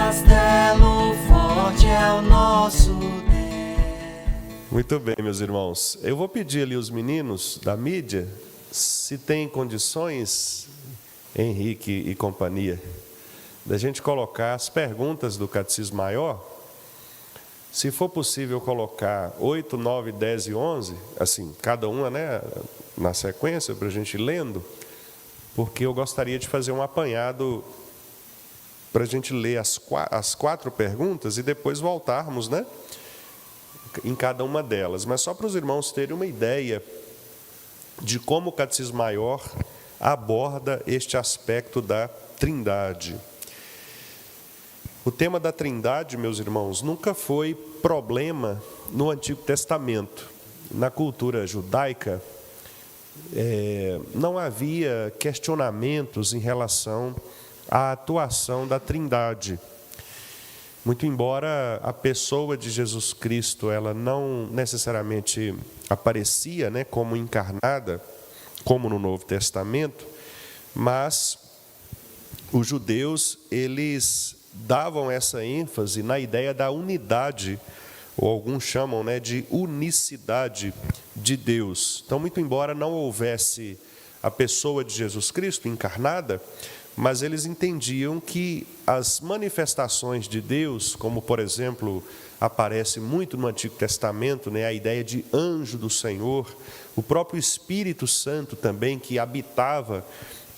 castelo forte é o nosso Deus. Muito bem, meus irmãos. Eu vou pedir ali os meninos da mídia, se tem condições, Henrique e companhia, da gente colocar as perguntas do Catecismo Maior. Se for possível colocar 8, 9, 10 e 11, assim, cada uma, né, na sequência, para a gente ir lendo, porque eu gostaria de fazer um apanhado para a gente ler as quatro perguntas e depois voltarmos, né, em cada uma delas. Mas só para os irmãos terem uma ideia de como o Catecismo Maior aborda este aspecto da Trindade. O tema da Trindade, meus irmãos, nunca foi problema no Antigo Testamento. Na cultura judaica, não havia questionamentos em relação à atuação da Trindade. Muito embora a pessoa de Jesus Cristo ela não necessariamente aparecia, né, como encarnada, como no Novo Testamento, mas os judeus eles davam essa ênfase na ideia da unidade, ou alguns chamam, né, de unicidade de Deus. Então, muito embora não houvesse a pessoa de Jesus Cristo encarnada, mas eles entendiam que as manifestações de Deus, como, por exemplo, aparece muito no Antigo Testamento, né, a ideia de anjo do Senhor, o próprio Espírito Santo também, que habitava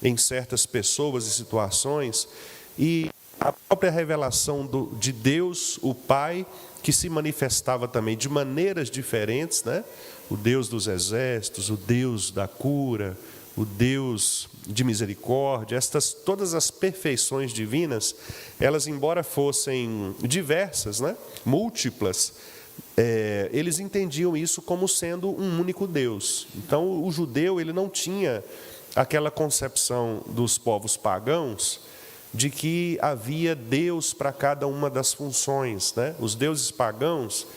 em certas pessoas e situações, e a própria revelação de Deus, o Pai, que se manifestava também de maneiras diferentes, né? O Deus dos exércitos, o Deus da cura, o Deus de misericórdia, todas as perfeições divinas, elas, embora fossem diversas, né? Múltiplas, eles entendiam isso como sendo um único Deus. Então, o judeu ele não tinha aquela concepção dos povos pagãos de que havia Deus para cada uma das funções, né? Os deuses pagãos,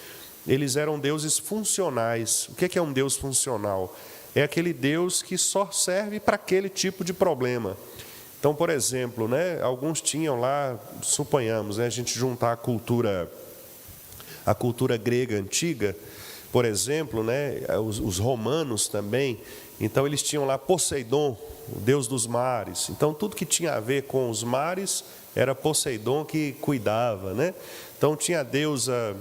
eles eram deuses funcionais. O que é um Deus funcional? É aquele Deus que só serve para aquele tipo de problema. Então, por exemplo, né, alguns tinham lá, suponhamos, né, a gente juntar a cultura grega antiga, por exemplo, né, os romanos também, então eles tinham lá Poseidon, o deus dos mares. Então, tudo que tinha a ver com os mares, era Poseidon que cuidava, né? Então, tinha a deusa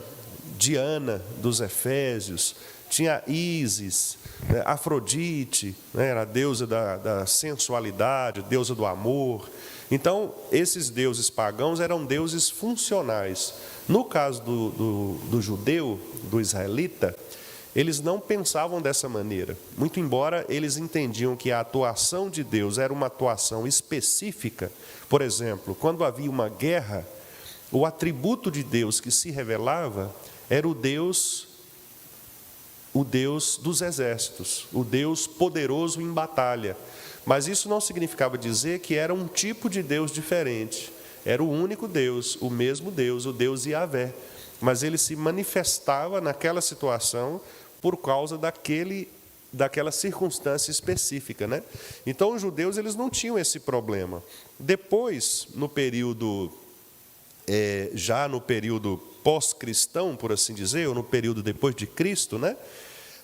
Diana dos Efésios, tinha Ísis, né? Afrodite, né? Era a deusa da sensualidade, deusa do amor. Então, esses deuses pagãos eram deuses funcionais. No caso do judeu, do israelita, eles não pensavam dessa maneira. Muito embora eles entendiam que a atuação de Deus era uma atuação específica. Por exemplo, quando havia uma guerra, o atributo de Deus que se revelava era o Deus dos exércitos, o Deus poderoso em batalha. Mas isso não significava dizer que era um tipo de Deus diferente. Era o único Deus, o mesmo Deus, o Deus Yahvé. Mas ele se manifestava naquela situação por causa daquela circunstância específica, né? Então, os judeus eles não tinham esse problema. Depois, já no período pós-cristão, por assim dizer, ou no período depois de Cristo, né?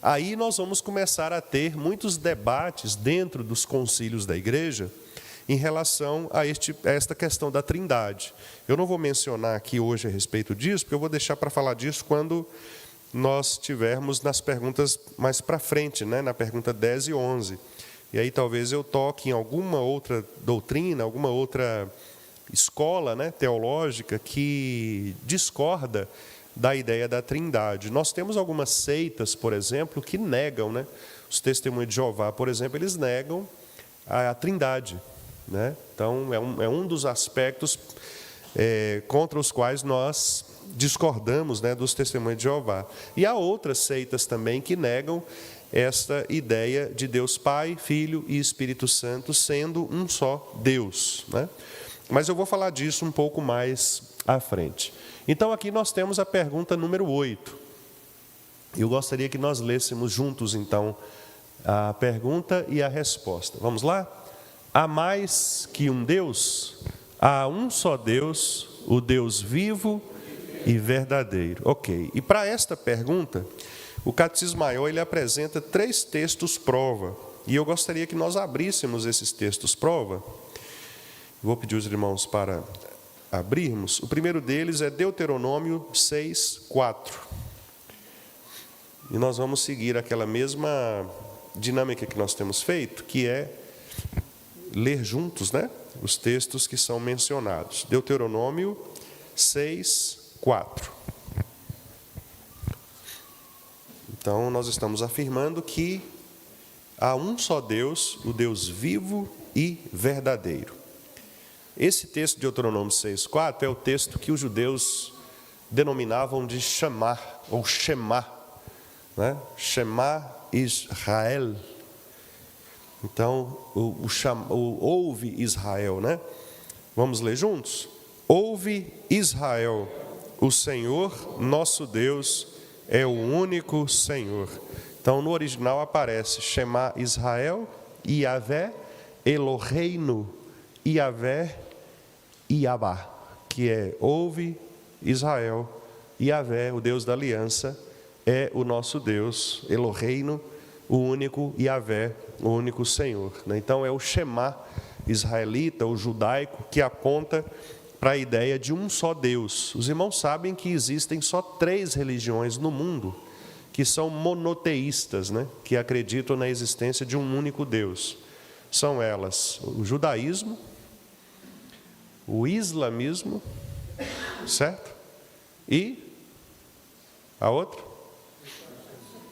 Aí nós vamos começar a ter muitos debates dentro dos concílios da igreja em relação a esta questão da Trindade. Eu não vou mencionar aqui hoje a respeito disso, porque eu vou deixar para falar disso quando nós tivermos nas perguntas mais para frente, né? Na pergunta 10 e 11. E aí talvez eu toque em alguma outra doutrina, alguma outra escola, né, teológica que discorda da ideia da Trindade. Nós temos algumas seitas, por exemplo, que negam, né? Os Testemunhos de Jeová, por exemplo, eles negam a Trindade, né? Então, é um dos aspectos contra os quais nós discordamos, né, dos Testemunhos de Jeová. E há outras seitas também que negam esta ideia de Deus Pai, Filho e Espírito Santo sendo um só Deus, né? Mas eu vou falar disso um pouco mais à frente. Então, aqui nós temos a pergunta número 8. Eu gostaria que nós lêssemos juntos, então, a pergunta e a resposta. Vamos lá? Há mais que um Deus? Há um só Deus, o Deus vivo e verdadeiro. Ok. E para esta pergunta, o Catecismo Maior ele apresenta 3 textos prova. E eu gostaria que nós abríssemos esses textos prova. Vou pedir os irmãos para abrirmos. O primeiro deles é Deuteronômio 6:4. E nós vamos seguir aquela mesma dinâmica que nós temos feito, que é ler juntos, né, os textos que são mencionados. Deuteronômio 6:4. Então, nós estamos afirmando que há um só Deus, o Deus vivo e verdadeiro. Esse texto de Deuteronômio 6:4 é o texto que os judeus denominavam de chamar, ou Shema, né? Shema Israel. Então, o ouve Israel, né? Vamos ler juntos? Ouve Israel, o Senhor nosso Deus é o único Senhor. Então, no original aparece Shema Israel, Yahvé, Eloheinu, Yahvé, Yabá, que é ouve Israel, Yahvé, o Deus da aliança, é o nosso Deus, Eloheinu, o único Yahvé, o único Senhor. Então é o Shema israelita, o judaico, que aponta para a ideia de um só Deus. Os irmãos sabem que existem só 3 religiões no mundo que são monoteístas, né? Que acreditam na existência de um único Deus. São elas o judaísmo, o islamismo, certo? E a outra?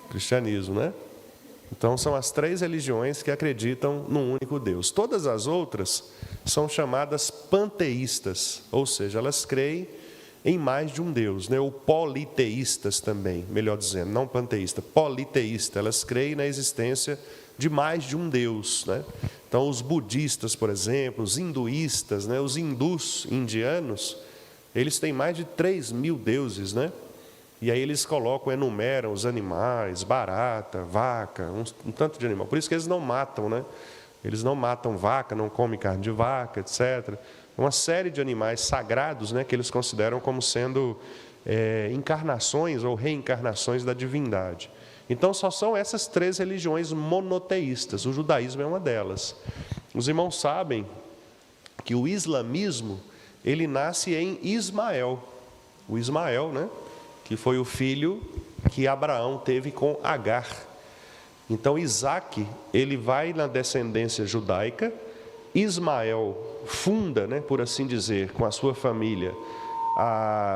Cristianismo, né? Então são as 3 religiões que acreditam num único Deus. Todas as outras são chamadas panteístas, ou seja, elas creem em mais de um Deus, né? Ou politeístas também, melhor dizendo, não panteísta, politeísta. Elas creem na existência de mais de um Deus, né? Então os budistas, por exemplo, os hinduístas, né? Os hindus indianos, eles têm mais de 3.000 deuses, né? E aí eles colocam, enumeram os animais, barata, vaca, um tanto de animal. Por isso que eles não matam, né? Eles não matam vaca, não comem carne de vaca, etc. Uma série de animais sagrados, né, que eles consideram como sendo encarnações ou reencarnações da divindade. Então só são essas 3 religiões monoteístas. O judaísmo é uma delas. Os irmãos sabem que o islamismo ele nasce em Ismael. O Ismael, né? Que foi o filho que Abraão teve com Agar. Então Isaac, ele vai na descendência judaica, Ismael funda, né, por assim dizer, com a sua família,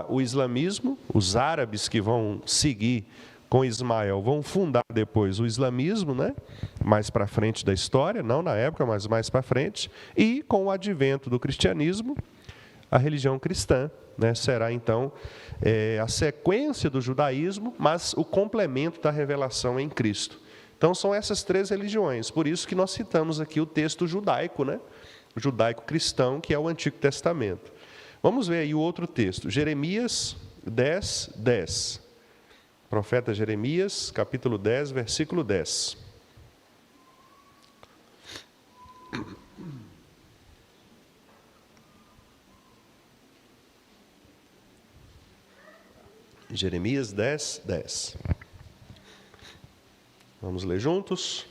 o islamismo, os árabes que vão seguir com Ismael vão fundar depois o islamismo, né, mais para frente da história, não na época, mas mais para frente, e com o advento do cristianismo, a religião cristã, né, será então a sequência do judaísmo, mas o complemento da revelação em Cristo. Então são essas 3 religiões, por isso que nós citamos aqui o texto judaico, né, o judaico cristão, que é o Antigo Testamento. Vamos ver aí o outro texto, Jeremias 10:10. Profeta Jeremias, capítulo 10, versículo 10. Jeremias 10:10. Vamos ler juntos?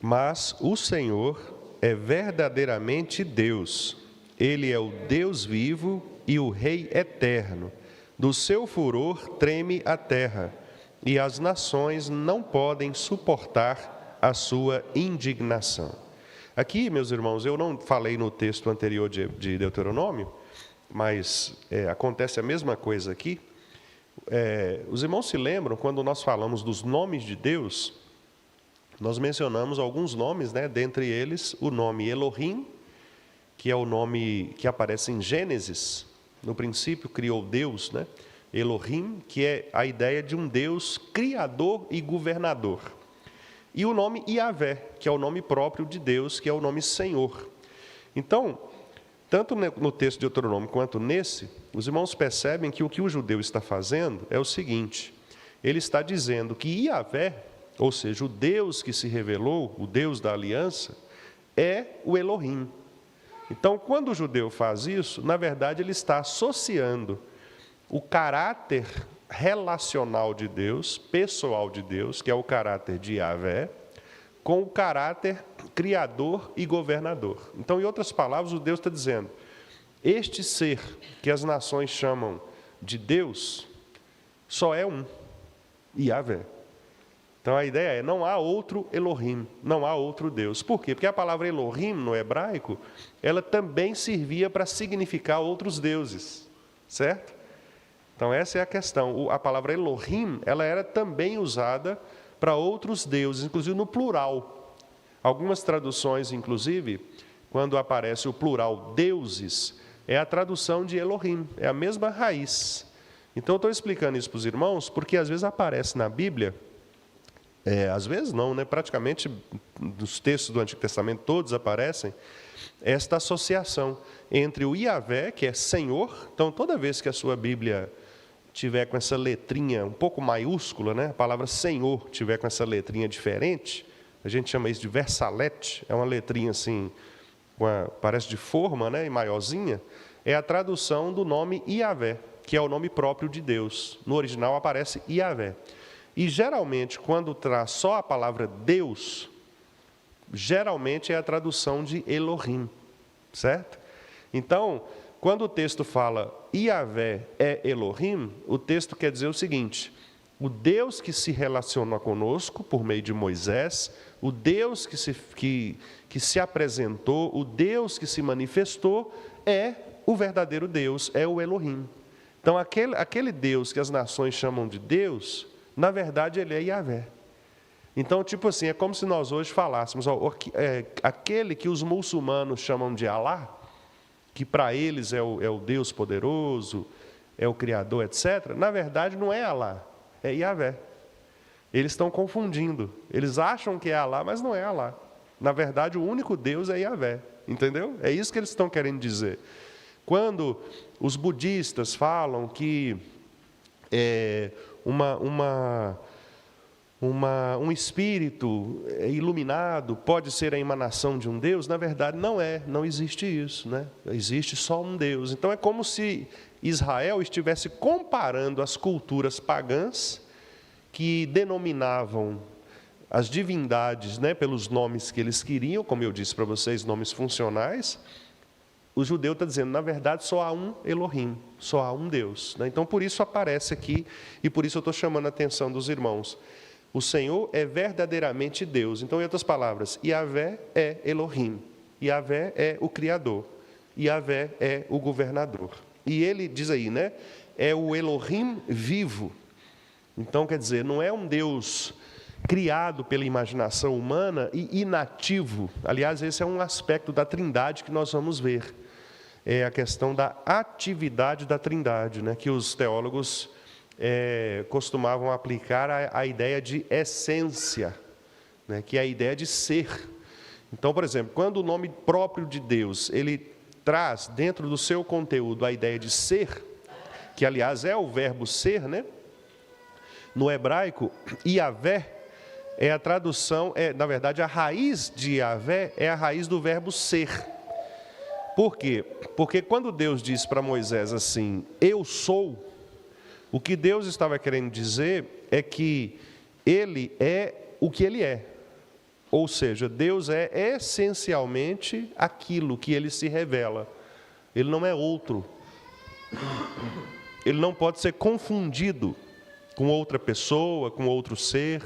Mas o Senhor é verdadeiramente Deus. Ele é o Deus vivo e o Rei eterno. Do seu furor treme a terra, e as nações não podem suportar a sua indignação. Aqui, meus irmãos, eu não falei no texto anterior de Deuteronômio, mas acontece a mesma coisa aqui. Os irmãos se lembram, quando nós falamos dos nomes de Deus, nós mencionamos alguns nomes, né? Dentre eles, o nome Elohim, que é o nome que aparece em Gênesis. No princípio criou Deus, né? Elohim, que é a ideia de um Deus criador e governador. E o nome Yahvé, que é o nome próprio de Deus, que é o nome Senhor. Então, tanto no texto de Deuteronômio quanto nesse, os irmãos percebem que o que o judeu está fazendo é o seguinte: ele está dizendo que Yahvé, ou seja, o Deus que se revelou, o Deus da aliança, é o Elohim. Então, quando o judeu faz isso, na verdade ele está associando o caráter relacional de Deus, pessoal de Deus, que é o caráter de Yahvé, com o caráter criador e governador. Então, em outras palavras, o Deus está dizendo, este ser que as nações chamam de Deus, só é um, Yahvé. Então a ideia é, não há outro Elohim, não há outro Deus. Por quê? Porque a palavra Elohim, no hebraico, ela também servia para significar outros deuses, certo? Então essa é a questão. A palavra Elohim, ela era também usada para outros deuses, inclusive no plural. Algumas traduções, inclusive, quando aparece o plural deuses, é a tradução de Elohim, é a mesma raiz. Então eu estou explicando isso para os irmãos, porque às vezes aparece na Bíblia, às vezes não, né? Praticamente nos textos do Antigo Testamento todos aparecem, esta associação entre o Yahvé, que é Senhor. Então toda vez que a sua Bíblia tiver com essa letrinha um pouco maiúscula, né? A palavra Senhor tiver com essa letrinha diferente, a gente chama isso de versalete, é uma letrinha assim, parece de forma, né? E maiorzinha, é a tradução do nome Yahvé, que é o nome próprio de Deus. No original aparece Yahvé. E geralmente, quando traz só a palavra Deus, geralmente é a tradução de Elohim, certo? Então, quando o texto fala Yahvé é Elohim, o texto quer dizer o seguinte: o Deus que se relaciona conosco por meio de Moisés, o Deus que se apresentou, o Deus que se manifestou, é o verdadeiro Deus, é o Elohim. Então, aquele Deus que as nações chamam de Deus, na verdade, ele é Yahvé. Então, tipo assim, é como se nós hoje falássemos, aquele que os muçulmanos chamam de Alá, que para eles é o Deus poderoso, é o Criador, etc., na verdade não é Alá, é Yahvé. Eles estão confundindo. Eles acham que é Alá, mas não é Alá. Na verdade, o único Deus é Yahvé. Entendeu? É isso que eles estão querendo dizer. Quando os budistas falam que um espírito iluminado pode ser a emanação de um Deus, na verdade não existe isso, né? Existe só um Deus. Então é como se Israel estivesse comparando as culturas pagãs que denominavam as divindades, né, pelos nomes que eles queriam, como eu disse para vocês, nomes funcionais. O judeu está dizendo, na verdade, só há um Elohim, só há um Deus, né? Então, por isso aparece aqui, e por isso eu estou chamando a atenção dos irmãos. O Senhor é verdadeiramente Deus. Então, em outras palavras, Yahvé é Elohim, Yahvé é o Criador, Yahvé é o governador. E ele diz aí, né, é o Elohim vivo. Então, quer dizer, não é um Deus criado pela imaginação humana e inativo. Aliás, esse é um aspecto da Trindade que nós vamos ver. É a questão da atividade da Trindade, né, que os teólogos costumavam aplicar a ideia de essência, né, que é a ideia de ser. Então, por exemplo, quando o nome próprio de Deus, ele traz dentro do seu conteúdo a ideia de ser, que aliás é o verbo ser, né? No hebraico, Yahvé é a tradução, na verdade a raiz de Yahvé é a raiz do verbo ser. Por quê? Porque quando Deus disse para Moisés assim, eu sou, o que Deus estava querendo dizer é que Ele é o que Ele é. Ou seja, Deus é essencialmente aquilo que Ele se revela. Ele não é outro. Ele não pode ser confundido com outra pessoa, com outro ser.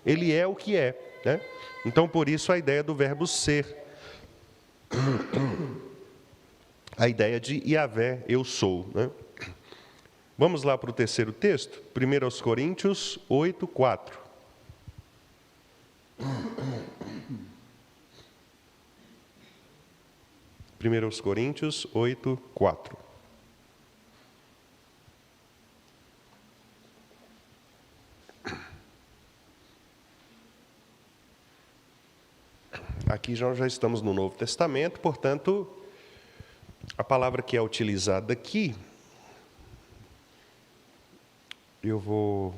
Ele é o que é, né? Então, por isso, a ideia do verbo ser. A ideia de Yahvé, eu sou, né? Vamos lá para o terceiro texto, 1 Coríntios 8, 4. Primeiros Coríntios 8, 4. Aqui já estamos no Novo Testamento, portanto, a palavra que é utilizada aqui, eu vou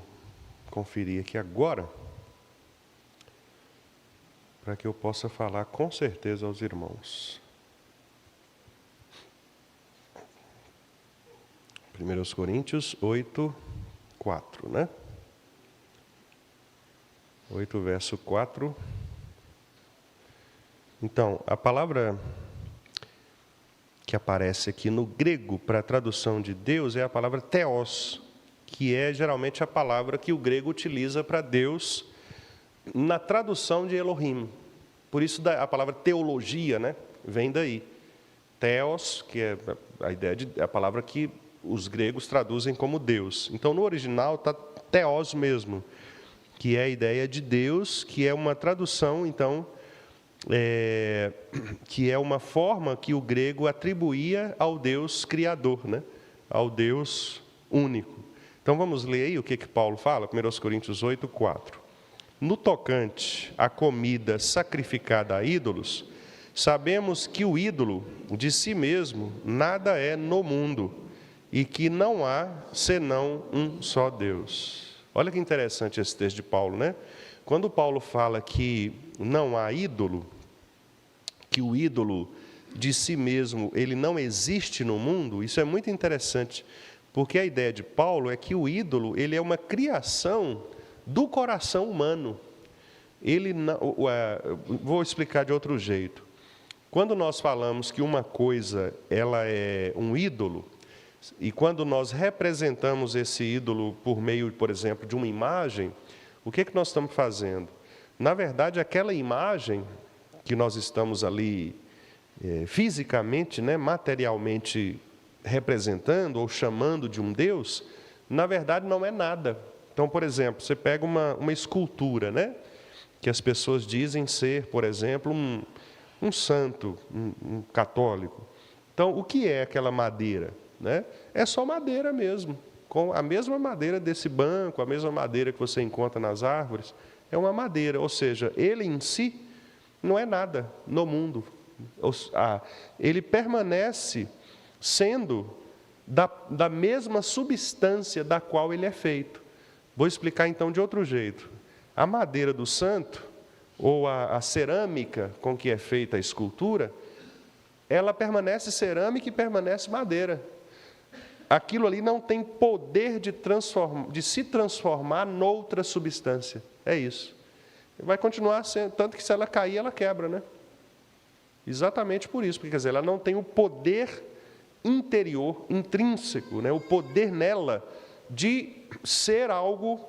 conferir aqui agora, para que eu possa falar com certeza aos irmãos. 1 Coríntios 8, 4, né? 8, verso 4. Então, a palavra que aparece aqui no grego para a tradução de Deus é a palavra theos, que é geralmente a palavra que o grego utiliza para Deus na tradução de Elohim. Por isso a palavra teologia, né, vem daí. Theos, que é a ideia de a palavra que os gregos traduzem como Deus. Então, no original está theos mesmo, que é a ideia de Deus, que é uma tradução, então, que é uma forma que o grego atribuía ao Deus Criador, né? Ao Deus único. Então, vamos ler aí o que Paulo fala, 1 Coríntios 8, 4. No tocante à comida sacrificada a ídolos, sabemos que o ídolo de si mesmo nada é no mundo, e que não há senão um só Deus. Olha que interessante esse texto de Paulo, né? Quando Paulo fala que não há ídolo, que o ídolo de si mesmo, ele não existe no mundo, isso é muito interessante, porque a ideia de Paulo é que o ídolo, ele é uma criação do coração humano. Ele não, vou explicar de outro jeito. Quando nós falamos que uma coisa, ela é um ídolo, e quando nós representamos esse ídolo por meio, por exemplo, de uma imagem, o que nós estamos fazendo? Na verdade, aquela imagem que nós estamos ali fisicamente, né, materialmente representando ou chamando de um Deus, na verdade não é nada. Então, por exemplo, você pega uma escultura, né, que as pessoas dizem ser, por exemplo, um santo, um católico. Então, o que é aquela madeira? Né? É só madeira mesmo, com a mesma madeira desse banco, a mesma madeira que você encontra nas árvores, é uma madeira, ou seja, ele em si não é nada no mundo. Ele permanece sendo da mesma substância da qual ele é feito. Vou explicar então de outro jeito. A madeira do santo, ou a cerâmica com que é feita a escultura, ela permanece cerâmica e permanece madeira. Aquilo ali não tem poder de se transformar noutra substância. É isso. Vai continuar sendo, tanto que se ela cair, ela quebra, né? Exatamente por isso, porque quer dizer, ela não tem o poder interior, intrínseco, né? O poder nela de ser algo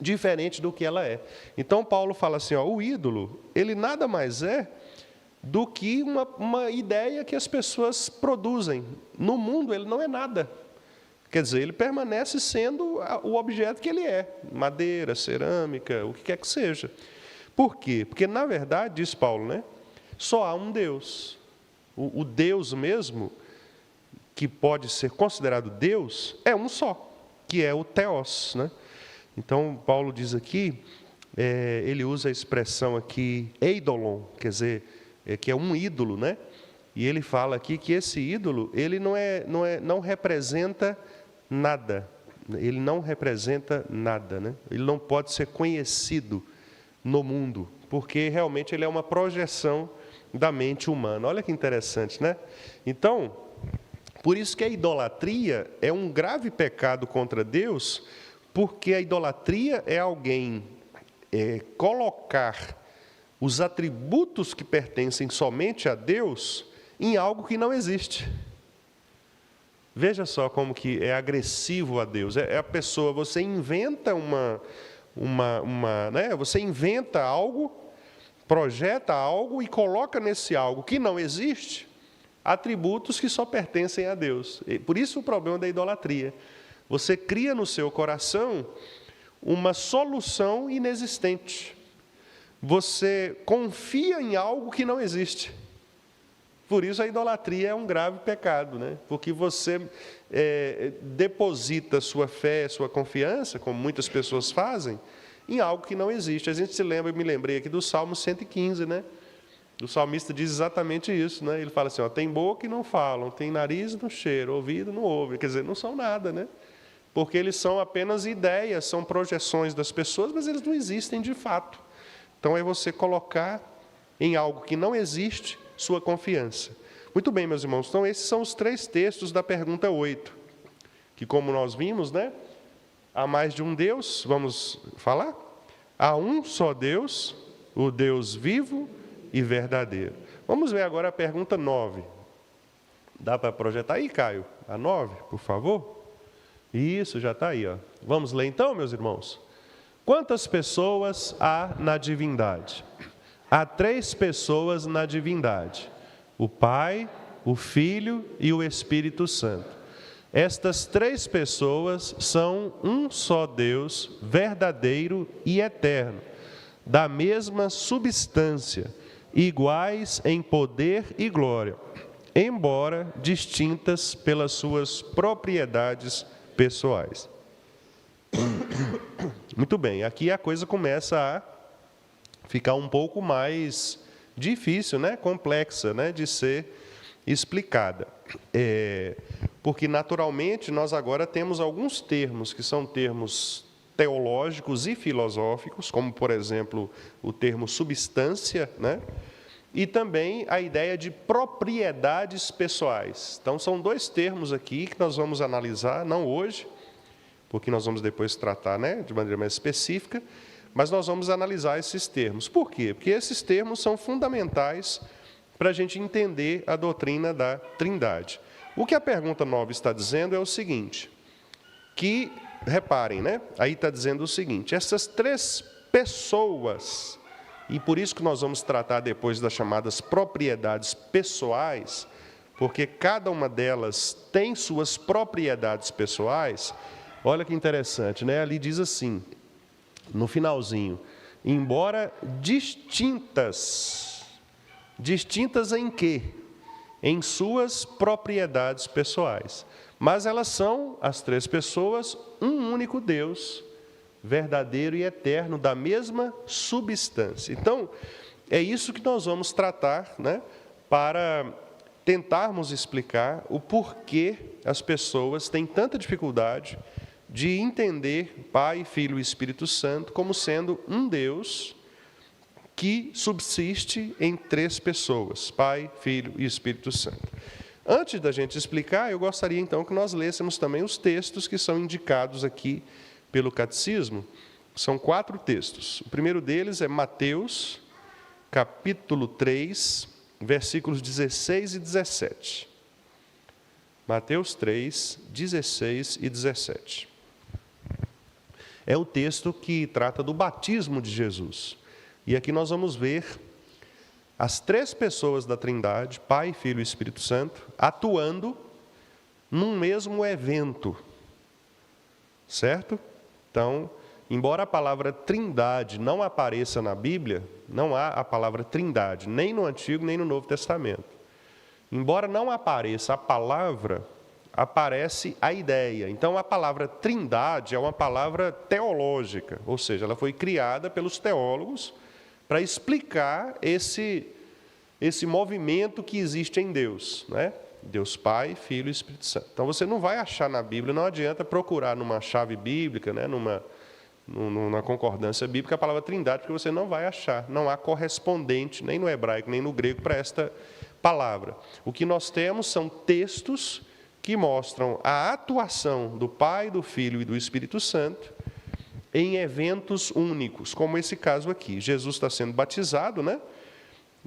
diferente do que ela é. Então Paulo fala assim, ó, o ídolo, ele nada mais é do que uma ideia que as pessoas produzem. No mundo ele não é nada. Quer dizer, ele permanece sendo o objeto que ele é. Madeira, cerâmica, o que quer que seja. Por quê? Porque, na verdade, diz Paulo, né, só há um Deus. O Deus mesmo, que pode ser considerado Deus, é um só, que é o Theos, né? Então, Paulo diz aqui, ele usa a expressão aqui, eidolon, quer dizer, que é um ídolo, né? E ele fala aqui que esse ídolo, ele não representa nada. Ele não representa nada, né? Ele não pode ser conhecido no mundo, porque realmente ele é uma projeção da mente humana. Olha que interessante, né? Então, por isso que a idolatria é um grave pecado contra Deus, porque a idolatria é alguém colocar os atributos que pertencem somente a Deus em algo que não existe. Veja só como que é agressivo a Deus. É a pessoa, você inventa né? Você inventa algo, projeta algo e coloca nesse algo que não existe atributos que só pertencem a Deus. E por isso o problema da idolatria. Você cria no seu coração uma solução inexistente. Você confia em algo que não existe. Por isso a idolatria é um grave pecado, né? Porque você deposita sua fé, sua confiança, como muitas pessoas fazem, em algo que não existe. A gente me lembrei aqui do Salmo 115, né? O salmista diz exatamente isso, né? Ele fala assim, ó, tem boca e não falam, tem nariz e não cheiram, ouvido e não ouvem. Quer dizer, não são nada, né? Porque eles são apenas ideias, são projeções das pessoas, mas eles não existem de fato. Então é você colocar em algo que não existe sua confiança. Muito bem, meus irmãos, então esses são os 3 textos da pergunta 8. que, como nós vimos, né, há mais de um Deus, vamos falar? Há um só Deus, o Deus vivo e verdadeiro. Vamos ver agora a pergunta 9. Dá para projetar aí, Caio? A 9, por favor? Isso, já está aí. Ó. Vamos ler então, meus irmãos? Quantas pessoas há na divindade? Há 3 pessoas na divindade: o Pai, o Filho e o Espírito Santo. Estas 3 pessoas são um só Deus, verdadeiro e eterno, da mesma substância, iguais em poder e glória, embora distintas pelas suas propriedades pessoais. Muito bem, aqui a coisa começa a ficar um pouco mais difícil, né? Complexa, né? De ser explicada. Porque, naturalmente, nós agora temos alguns termos que são termos teológicos e filosóficos, como, por exemplo, o termo substância, né? E também a ideia de propriedades pessoais. Então, são 2 termos aqui que nós vamos analisar, não hoje, porque nós vamos depois tratar, né, de maneira mais específica, mas nós vamos analisar esses termos. Por quê? Porque esses termos são fundamentais para a gente entender a doutrina da Trindade. O que a pergunta 9 está dizendo é o seguinte, que, reparem, né, aí está dizendo o seguinte, essas 3 pessoas, e por isso que nós vamos tratar depois das chamadas propriedades pessoais, porque cada uma delas tem suas propriedades pessoais. Olha que interessante, né? Ali diz assim, no finalzinho, embora distintas em quê? Em suas propriedades pessoais. Mas elas são, as 3 pessoas, um único Deus, verdadeiro e eterno, da mesma substância. Então, é isso que nós vamos tratar, né? Para tentarmos explicar o porquê as pessoas têm tanta dificuldade de entender Pai, Filho e Espírito Santo como sendo um Deus que subsiste em 3 pessoas, Pai, Filho e Espírito Santo. Antes da gente explicar, eu gostaria então que nós lêssemos também os textos que são indicados aqui pelo Catecismo. São 4 textos. O primeiro deles é Mateus, capítulo 3, versículos 16 e 17. Mateus 3, 16 e 17. É o texto que trata do batismo de Jesus. E aqui nós vamos ver as 3 pessoas da Trindade, Pai, Filho e Espírito Santo, atuando num mesmo evento. Certo? Então, embora a palavra Trindade não apareça na Bíblia, não há a palavra Trindade, nem no Antigo, nem no Novo Testamento. Embora não apareça a palavra, aparece a ideia. Então, a palavra Trindade é uma palavra teológica, ou seja, ela foi criada pelos teólogos para explicar esse movimento que existe em Deus, né? Deus Pai, Filho e Espírito Santo. Então, você não vai achar na Bíblia, não adianta procurar numa chave bíblica, né? numa concordância bíblica, a palavra Trindade, porque você não vai achar. Não há correspondente, nem no hebraico, nem no grego, para esta palavra. O que nós temos são textos que mostram a atuação do Pai, do Filho e do Espírito Santo em eventos únicos, como esse caso aqui. Jesus está sendo batizado, né?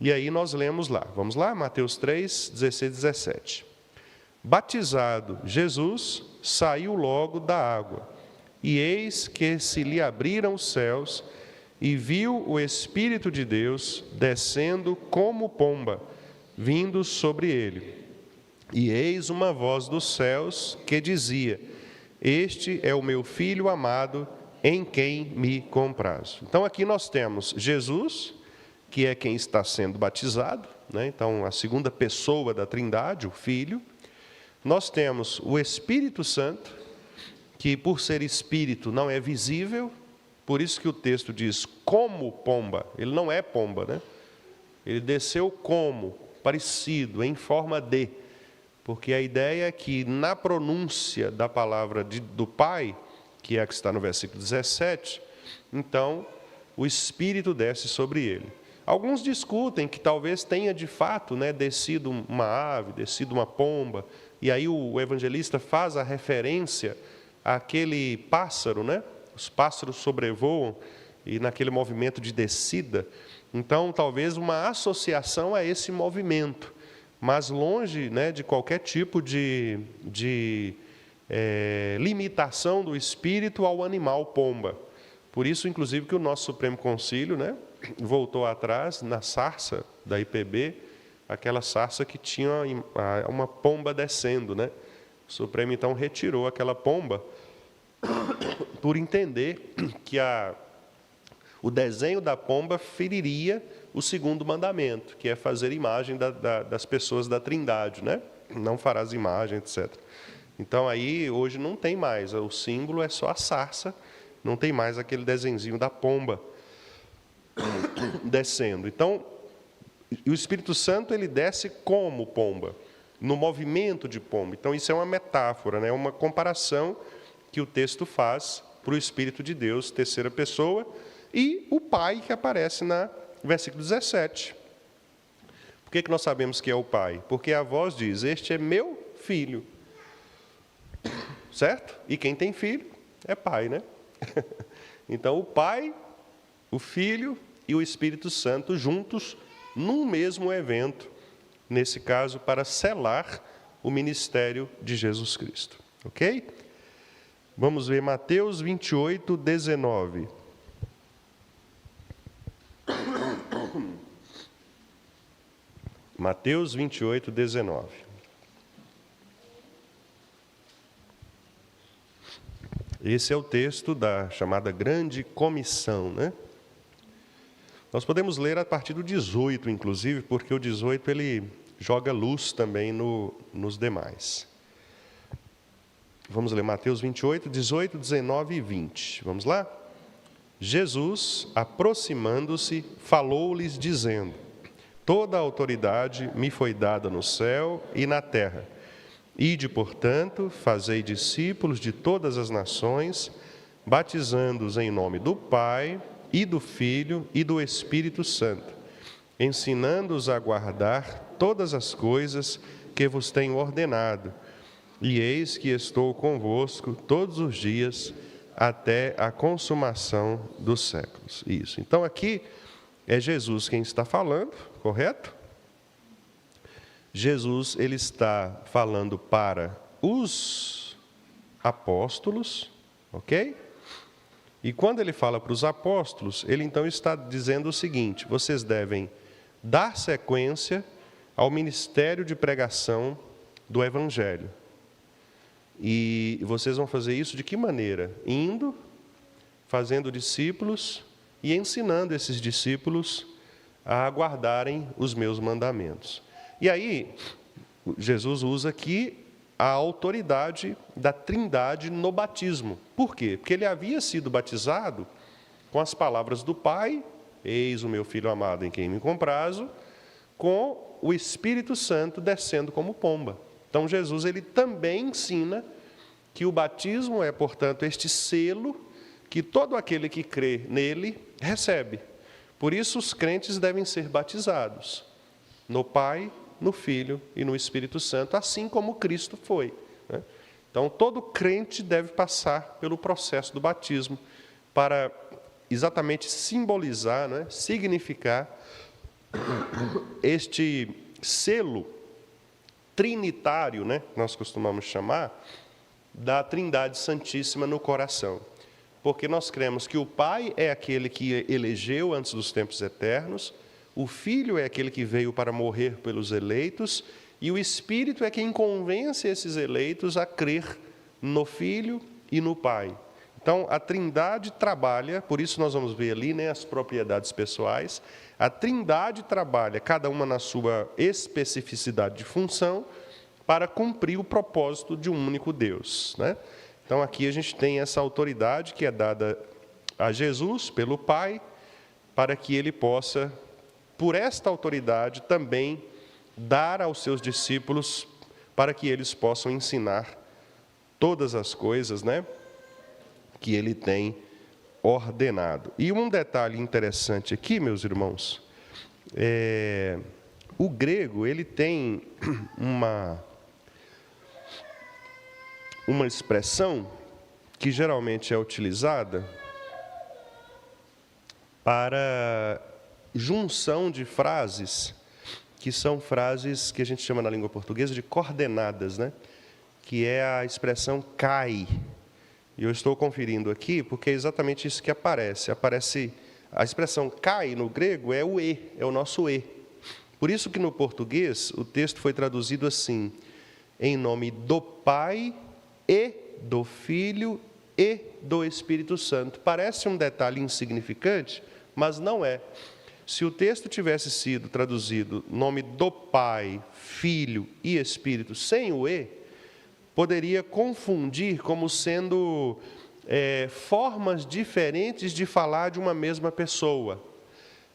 E aí nós lemos lá. Vamos lá? Mateus 3, 16 e 17. Batizado Jesus, saiu logo da água, e eis que se lhe abriram os céus, e viu o Espírito de Deus descendo como pomba, vindo sobre ele. E eis uma voz dos céus que dizia: Este é o meu Filho amado, em quem me comprazo. Então aqui nós temos Jesus, que é quem está sendo batizado, né? Então a segunda pessoa da Trindade, o Filho. Nós temos o Espírito Santo, que por ser Espírito não é visível, por isso que o texto diz como pomba. Ele não é pomba, né? Ele desceu como, parecido, em forma de. Porque a ideia é que na pronúncia da palavra do Pai, que é a que está no versículo 17, então o Espírito desce sobre ele. Alguns discutem que talvez tenha de fato, né, descido uma ave, descido uma pomba, e aí o evangelista faz a referência àquele pássaro, né? Os pássaros sobrevoam, e naquele movimento de descida. Então, talvez uma associação a esse movimento, mas longe, né, de qualquer tipo de limitação do espírito ao animal pomba. Por isso, inclusive, que o nosso Supremo Concílio, né, voltou atrás na sarça da IPB, aquela sarça que tinha uma pomba descendo, né? O Supremo, então, retirou aquela pomba por entender que o desenho da pomba feriria o segundo mandamento, que é fazer imagem das pessoas da Trindade, né? Não farás imagem, etc. Então, aí, hoje não tem mais, o símbolo é só a sarça, não tem mais aquele desenhozinho da pomba descendo. Então, o Espírito Santo, ele desce como pomba, no movimento de pomba. Então, isso é uma metáfora, né? Uma comparação que o texto faz para o Espírito de Deus, terceira pessoa, e o Pai que aparece no versículo 17. Por que nós sabemos que é o Pai? Porque a voz diz, este é meu filho. Certo? E quem tem filho é pai, né? Então, o Pai, o Filho e o Espírito Santo juntos num mesmo evento, nesse caso, para selar o ministério de Jesus Cristo. Ok? Vamos ver Mateus 28, 19. Mateus 28, 19. Esse é o texto da chamada Grande Comissão, né? Nós podemos ler a partir do 18, inclusive, porque o 18 ele joga luz também nos demais. Vamos ler Mateus 28, 18, 19 e 20. Vamos lá? Jesus, aproximando-se, falou-lhes, dizendo: toda a autoridade me foi dada no céu e na terra. Ide, portanto, fazei discípulos de todas as nações, batizando-os em nome do Pai, e do Filho, e do Espírito Santo, ensinando-os a guardar todas as coisas que vos tenho ordenado. E eis que estou convosco todos os dias, até a consumação dos séculos. Isso. Então, aqui é Jesus quem está falando, correto? Jesus, ele está falando para os apóstolos, ok? E quando ele fala para os apóstolos, ele então está dizendo o seguinte: vocês devem dar sequência ao ministério de pregação do Evangelho. E vocês vão fazer isso de que maneira? Indo, fazendo discípulos e ensinando esses discípulos a guardarem os meus mandamentos. E aí, Jesus usa aqui a autoridade da Trindade no batismo. Por quê? Porque ele havia sido batizado com as palavras do Pai, eis o meu Filho amado em quem me comprazo, com o Espírito Santo descendo como pomba. Então, Jesus, ele também ensina que o batismo é, portanto, este selo que todo aquele que crê nele recebe. Por isso, os crentes devem ser batizados no Pai, no Filho e no Espírito Santo, assim como Cristo foi, né? Então, todo crente deve passar pelo processo do batismo para exatamente simbolizar, né, significar este selo trinitário, né, nós costumamos chamar, da Trindade Santíssima no coração. Porque nós cremos que o Pai é aquele que elegeu antes dos tempos eternos, o Filho é aquele que veio para morrer pelos eleitos, e o Espírito é quem convence esses eleitos a crer no Filho e no Pai. Então, a Trindade trabalha, por isso nós vamos ver ali, né, as propriedades pessoais, a Trindade trabalha, cada uma na sua especificidade de função, para cumprir o propósito de um único Deus, né? Então, aqui a gente tem essa autoridade que é dada a Jesus pelo Pai, para que ele possa, por esta autoridade, também dar aos seus discípulos, para que eles possam ensinar todas as coisas, né, que ele tem ordenado. E um detalhe interessante aqui, meus irmãos, o grego, ele tem uma expressão que geralmente é utilizada para junção de frases, que são frases que a gente chama na língua portuguesa de coordenadas, né? Que é a expressão cai. E eu estou conferindo aqui porque é exatamente isso que aparece. Aparece a expressão cai no grego é o e, é o nosso e. Por isso que no português o texto foi traduzido assim: em nome do Pai e do Filho e do Espírito Santo. Parece um detalhe insignificante, mas não é. Se o texto tivesse sido traduzido nome do Pai, Filho e Espírito sem o e, poderia confundir como sendo formas diferentes de falar de uma mesma pessoa.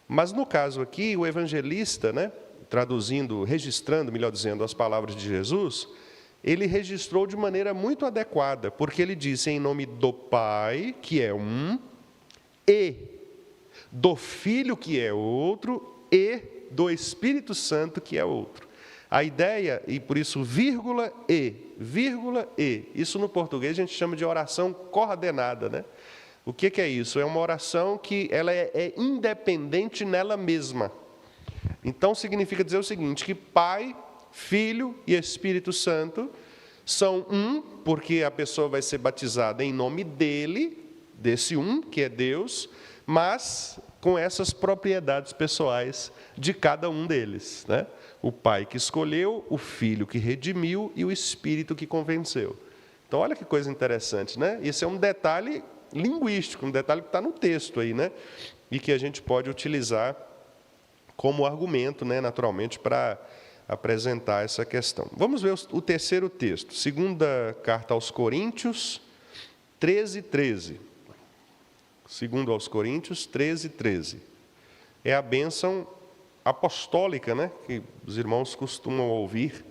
Mas no caso aqui, o evangelista, né, traduzindo, registrando, melhor dizendo, as palavras de Jesus, ele registrou de maneira muito adequada, porque ele disse em nome do Pai, que é um, e do Filho, que é outro, e do Espírito Santo, que é outro. A ideia, e por isso vírgula, e. Isso no português a gente chama de oração coordenada, né? O que é isso? É uma oração que ela é independente nela mesma. Então significa dizer o seguinte, que Pai, Filho e Espírito Santo são um, porque a pessoa vai ser batizada em nome dele, desse um, que é Deus, mas com essas propriedades pessoais de cada um deles, né? O Pai que escolheu, o Filho que redimiu e o Espírito que convenceu. Então, olha que coisa interessante, né? Esse é um detalhe linguístico, um detalhe que está no texto aí, né? E que a gente pode utilizar como argumento, né, naturalmente, para apresentar essa questão. Vamos ver o terceiro texto, segunda carta aos Coríntios, 13:13. Segundo aos Coríntios, 13:13. É a bênção apostólica, né, que os irmãos costumam ouvir,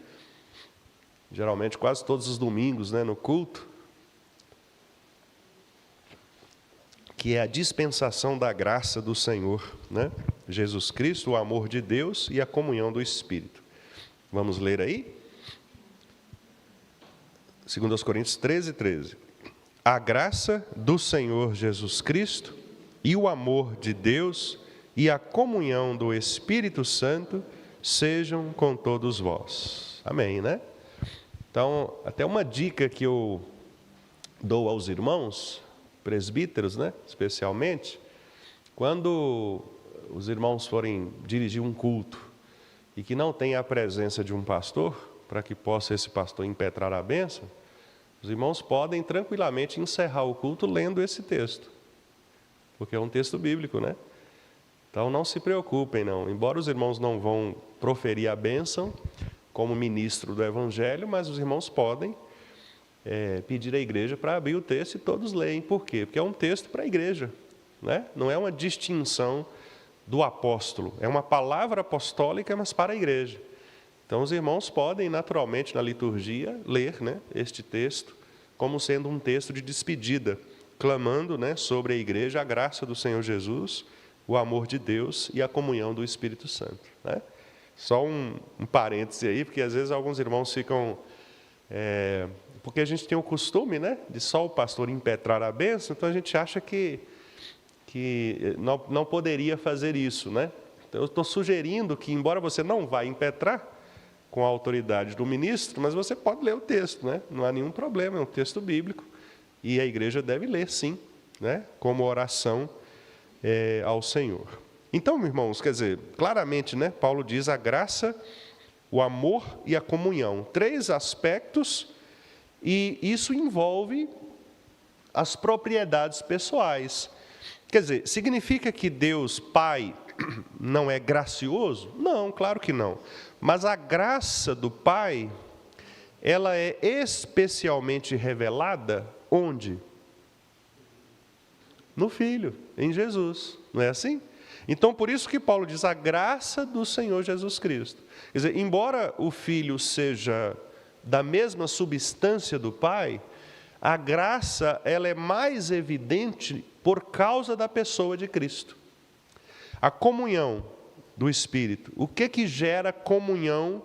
geralmente quase todos os domingos, né, no culto, que é a dispensação da graça do Senhor, né? Jesus Cristo, o amor de Deus e a comunhão do Espírito. Vamos ler aí? 2 Coríntios 13:13. A graça do Senhor Jesus Cristo e o amor de Deus e a comunhão do Espírito Santo sejam com todos vós. Amém, né? Então, até uma dica que eu dou aos irmãos, presbíteros, né, especialmente, quando os irmãos forem dirigir um culto e que não tenha a presença de um pastor, para que possa esse pastor impetrar a bênção, os irmãos podem tranquilamente encerrar o culto lendo esse texto, porque é um texto bíblico, né? Então não se preocupem, não. Embora os irmãos não vão proferir a bênção como ministro do Evangelho, mas os irmãos podem pedir à igreja para abrir o texto e todos leem. Por quê? Porque é um texto para a igreja, né? Não é uma distinção do apóstolo, é uma palavra apostólica, mas para a igreja. Então os irmãos podem naturalmente na liturgia ler, né, este texto como sendo um texto de despedida, clamando, né, sobre a igreja a graça do Senhor Jesus, o amor de Deus e a comunhão do Espírito Santo, né? Só um parêntese aí, porque às vezes alguns irmãos ficam... porque a gente tem o costume, né, de só o pastor impetrar a bênção, então a gente acha que não poderia fazer isso, né? Então, eu estou sugerindo que, embora você não vá impetrar com a autoridade do ministro, mas você pode ler o texto, né? Não há nenhum problema, é um texto bíblico, e a igreja deve ler, sim, né, como oração ao Senhor. Então, irmãos, quer dizer, claramente, né, Paulo diz a graça, o amor e a comunhão. 3 aspectos, e isso envolve as propriedades pessoais. Quer dizer, significa que Deus, Pai, não é gracioso? Não, claro que não. Mas a graça do Pai, ela é especialmente revelada onde? No Filho, em Jesus. Não é assim? Então, por isso que Paulo diz a graça do Senhor Jesus Cristo. Quer dizer, embora o Filho seja da mesma substância do Pai, a graça ela é mais evidente por causa da pessoa de Cristo. A comunhão do Espírito. O que gera comunhão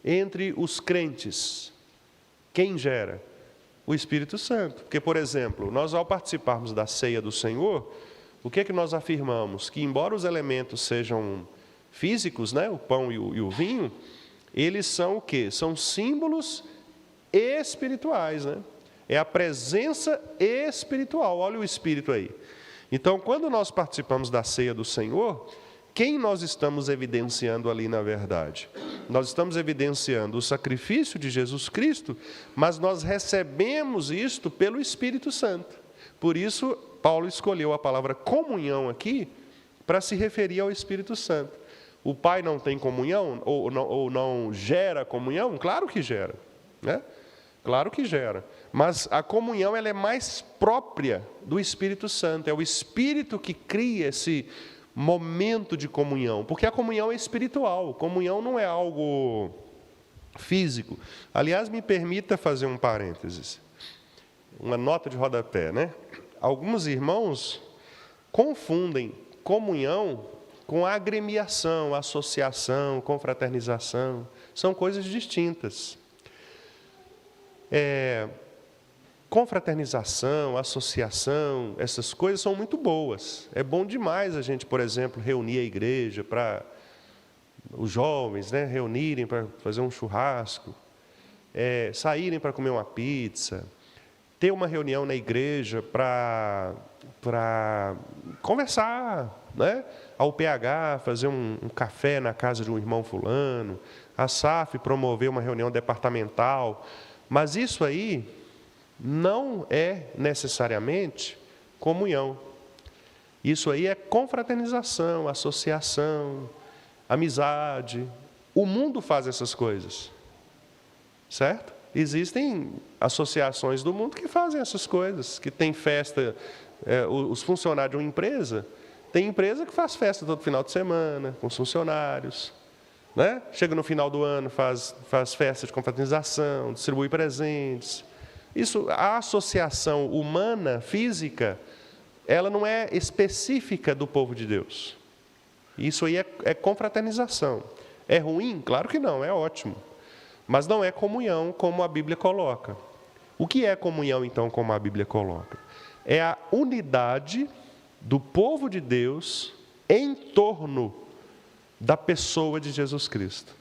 entre os crentes? Quem gera? O Espírito Santo. Porque, por exemplo, nós ao participarmos da ceia do Senhor, o que é que nós afirmamos? Que embora os elementos sejam físicos, né, o pão e o vinho, eles são o quê? São símbolos espirituais, né? É a presença espiritual. Olha o Espírito aí. Então, quando nós participamos da ceia do Senhor, quem nós estamos evidenciando ali na verdade? Nós estamos evidenciando o sacrifício de Jesus Cristo, mas nós recebemos isto pelo Espírito Santo. Por isso, Paulo escolheu a palavra comunhão aqui para se referir ao Espírito Santo. O Pai não tem comunhão ou não gera comunhão? Claro que gera, né? Claro que gera. Mas a comunhão ela é mais própria do Espírito Santo. É o Espírito que cria esse momento de comunhão, porque a comunhão é espiritual. Comunhão não é algo físico. Aliás, me permita fazer um parênteses. Uma nota de rodapé, né? Alguns irmãos confundem comunhão com agremiação, associação, confraternização. São coisas distintas. Confraternização, associação, essas coisas são muito boas. É bom demais a gente, por exemplo, reunir a igreja para os jovens, né, reunirem para fazer um churrasco, saírem para comer uma pizza, ter uma reunião na igreja para conversar, né? Ao PH, fazer um café na casa de um irmão fulano, a SAF promover uma reunião departamental. Mas isso aí não é necessariamente comunhão. Isso aí é confraternização, associação, amizade. O mundo faz essas coisas, certo? Existem associações do mundo que fazem essas coisas, que tem festa, os funcionários de uma empresa, tem empresa que faz festa todo final de semana, com os funcionários, né? Chega no final do ano, faz festa de confraternização, distribui presentes. Isso, a associação humana, física, ela não é específica do povo de Deus. Isso aí é confraternização. É ruim? Claro que não, é ótimo. Mas não é comunhão como a Bíblia coloca. O que é comunhão, então, como a Bíblia coloca? É a unidade do povo de Deus em torno da pessoa de Jesus Cristo.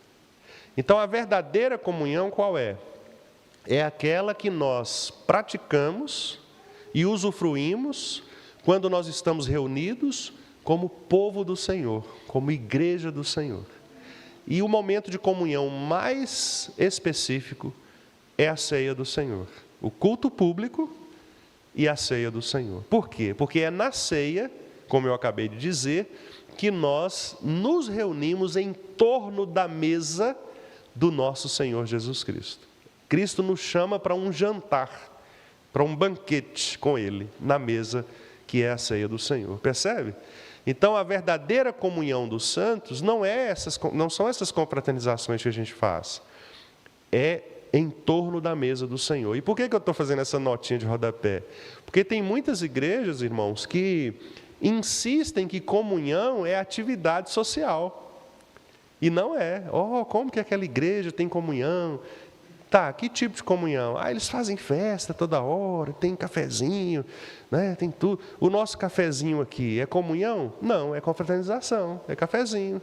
Então, a verdadeira comunhão qual é? É aquela que nós praticamos e usufruímos quando nós estamos reunidos como povo do Senhor, como igreja do Senhor. E o momento de comunhão mais específico é a ceia do Senhor. O culto público e a ceia do Senhor. Por quê? Porque é na ceia, como eu acabei de dizer, que nós nos reunimos em torno da mesa do nosso Senhor Jesus Cristo. Cristo nos chama para um jantar, para um banquete com Ele, na mesa que é a ceia do Senhor. Percebe? Então, a verdadeira comunhão dos santos não são essas confraternizações que a gente faz. É em torno da mesa do Senhor. E por que eu estou fazendo essa notinha de rodapé? Porque tem muitas igrejas, irmãos, que insistem que comunhão é atividade social. E não é. Como que aquela igreja tem comunhão? Tá, que tipo de comunhão? Eles fazem festa toda hora, tem cafezinho, né? Tem tudo. O nosso cafezinho aqui é comunhão? Não, é confraternização, é cafezinho.